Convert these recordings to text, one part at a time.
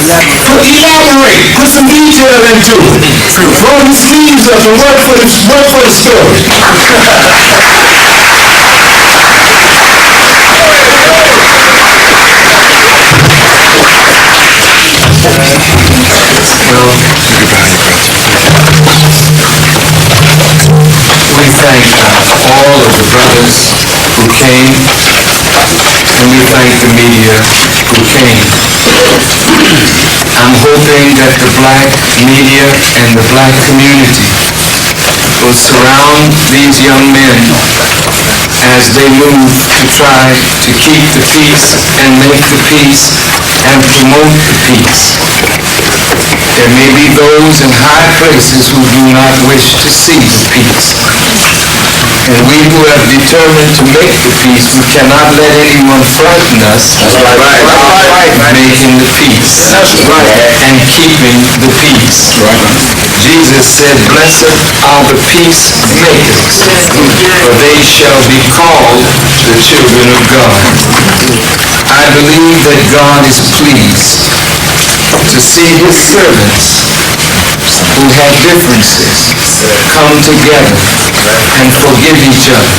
Elaborate. Put some detail into it. Roll the sleeves up and work for the story. We thank all of the brothers who came, and we thank the media who came. I'm hoping that the black media and the black community will surround these young men as they move to try to keep the peace and make the peace and promote the peace. There may be those in high places who do not wish to see the peace. And we who have determined to make the peace, we cannot let anyone frighten us by making the peace and keeping the peace. Jesus said, "Blessed are the peacemakers, for they shall be called the children of God." I believe that God is pleased to see his servants who have differences come together and forgive each other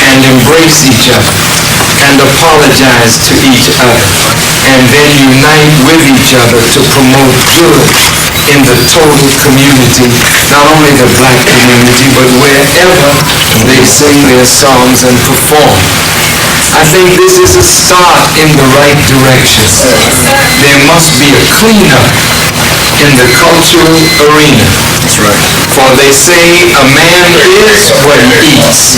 and embrace each other and apologize to each other and then unite with each other to promote good in the total community, not only the black community, but wherever they sing their songs and perform. I think this is a start in the right direction. There must be a cleanup in the cultural arena. For they say a man is what he eats.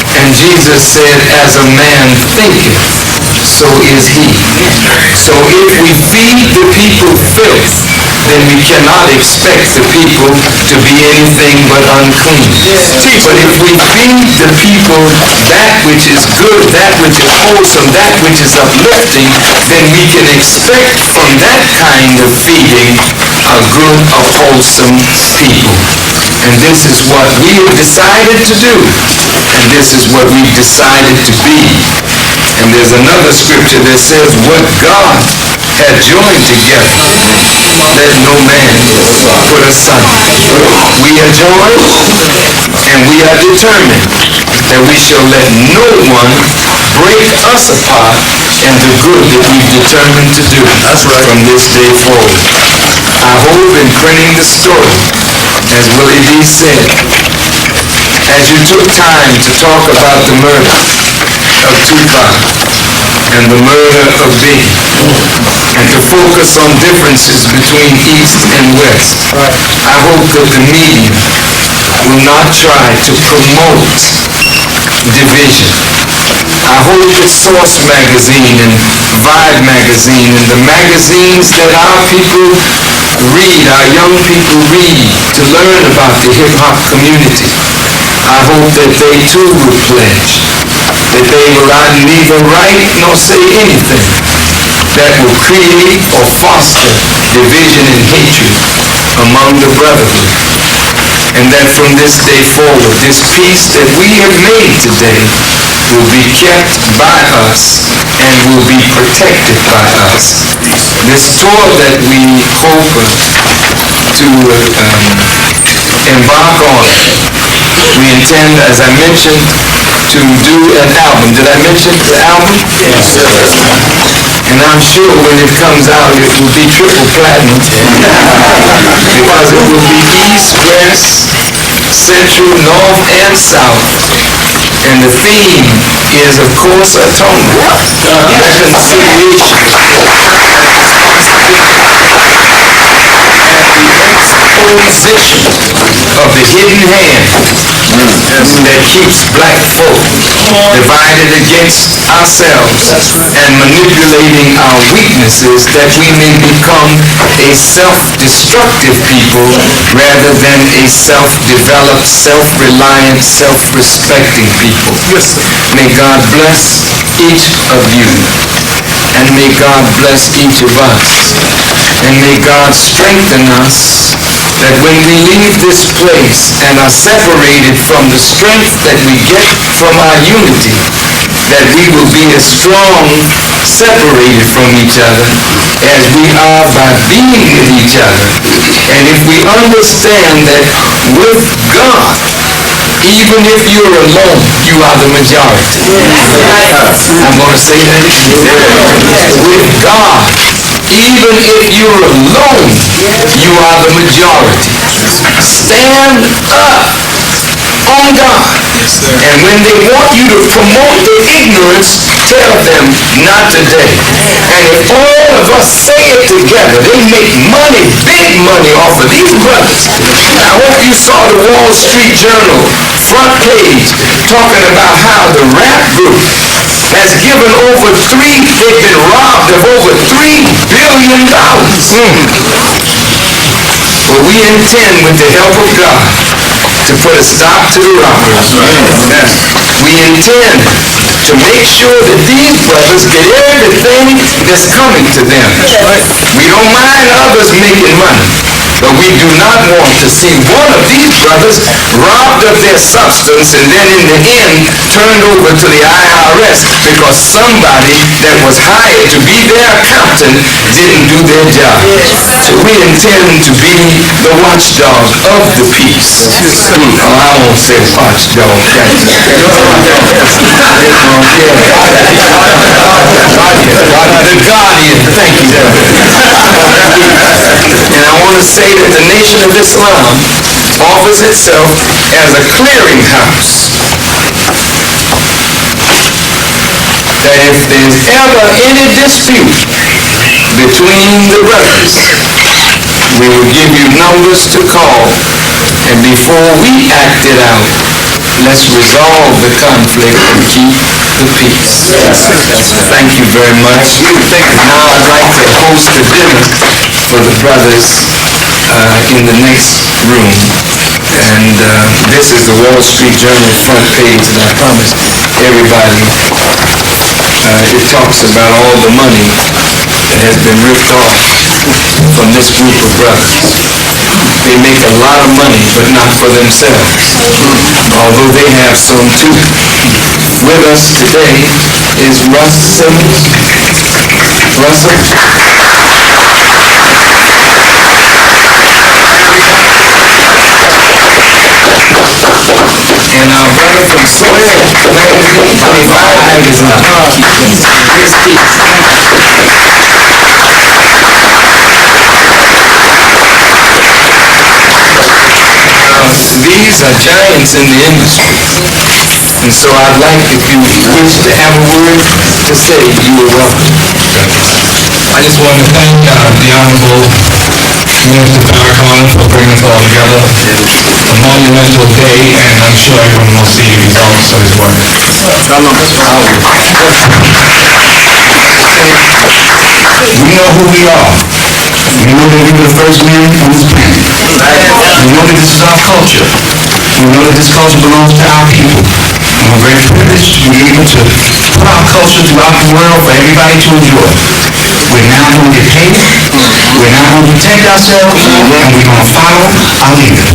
And Jesus said, as a man thinketh, so is he. So if we feed the people filth, then we cannot expect the people to be anything but unclean. But if we feed the people that which is good, that which is wholesome, that which is uplifting, then we can expect from that kind of feeding a good, a wholesome people. And this is what we have decided to do. And this is what we've decided to be. And there's another scripture that says, what God had joined together, let no man put asunder. We are joined, and we are determined that we shall let no one break us apart in the good that we've determined to do from this day forward. I hope in printing the story, as Willie D. said, as you took time to talk about the murder of Tupac and the murder of Biggie, and to focus on differences between East and West, I hope that the media will not try to promote division. I hope that Source Magazine and Vibe Magazine and the magazines that our people read, our young people read to learn about the hip-hop community, I hope that they too will pledge that they will neither write nor say anything that will create or foster division and hatred among the brotherhood. And that from this day forward, this peace that we have made today will be kept by us and will be protected by us. This tour that we hope to embark on, we intend, as I mentioned, to do an album. Did I mention the album? Yes. And I'm sure when it comes out, it will be triple platinum. Because it will be East, West, Central, North, and South. And the theme is, of course, atonement. Reconciliation. Exposition of the hidden hand that keeps black folk divided against ourselves and manipulating our weaknesses, that we may become a self-destructive people rather than a self-developed, self-reliant, self-respecting people. May God bless each of you, and may God bless each of us, and may God strengthen us, that when we leave this place and are separated from the strength that we get from our unity, that we will be as strong separated from each other as we are by being with each other. And if we understand that with God, even if you're alone, you are the majority. I'm going to say that again. With God, even if you're alone, you are the majority. Stand up on God. And when they want you to promote their ignorance, tell them, not today. And if all of us say it together, they make money, big money off of these brothers. I hope you saw the Wall Street Journal front page talking about how the rap group has given over they've been robbed of over $3 billion. But we intend, with the help of God, to put a stop to the robbers. We intend to make sure that these brothers get everything that's coming to them. We don't mind others making money, but we do not want to see one of these brothers robbed of their substance and then in the end turned over to the IRS because somebody that was hired to be their accountant didn't do their job. So we intend to be the watchdog of the peace. Oh, I won't say watchdog. The guardian, thank you. And I want to say that the Nation of Islam offers itself as a clearinghouse. That if there's ever any dispute between the brothers, we will give you numbers to call, and before we act it out, let's resolve the conflict and keep the peace. Thank you very much. Now I'd like to host a dinner for the brothers in the next room. And this is the Wall Street Journal front page, and I promise everybody, it talks about all the money that has been ripped off from this group of brothers. They make a lot of money, but not for themselves, although they have some too. With us today is Russ Simmons. Russell. And our brother from Soil, 1925 is not. These are giants in the industry. And so I'd like, if you wish to have a word to say, you are welcome. I just want to thank the Honorable Minister Farrakhan for bringing us all together. A monumental day, and I'm sure everyone will see the results of his work. We know who we are. We know that we were the first men on this planet. We know that this is our culture. We know that this culture belongs to our people. And we're very privileged to be able to put our culture throughout the world for everybody to enjoy. We're now going to get paid. We're now going to protect ourselves, and we're going to follow our leader.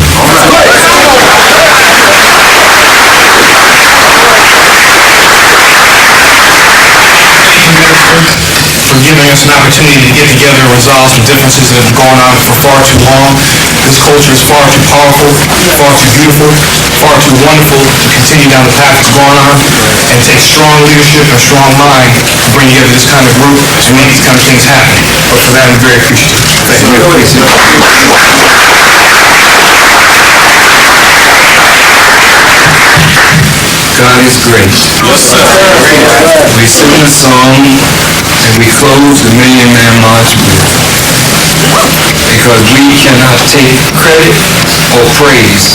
For giving us an opportunity to get together and resolve some differences that have been going on for far too long. This culture is far too powerful, far too beautiful, far too wonderful to continue down the path it's going on. And it takes strong leadership and strong mind to bring together this kind of group and make these kind of things happen. But for that, I'm very appreciative. Thank you. God is great. We sing a song and we close the Million Man March because we cannot take credit or praise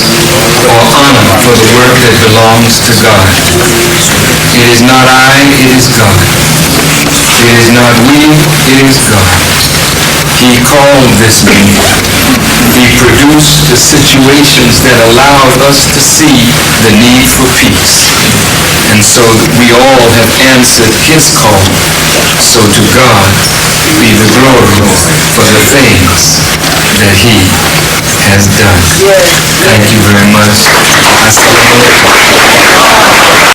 or honor for the work that belongs to God. It is not I, it is God. It is not we, it is God. He called this meeting. He produced the situations that allowed us to see the need for peace. And so we all have answered his call. So to God be the glory for the things that he has done. Thank you very much. Assalamu alaikum.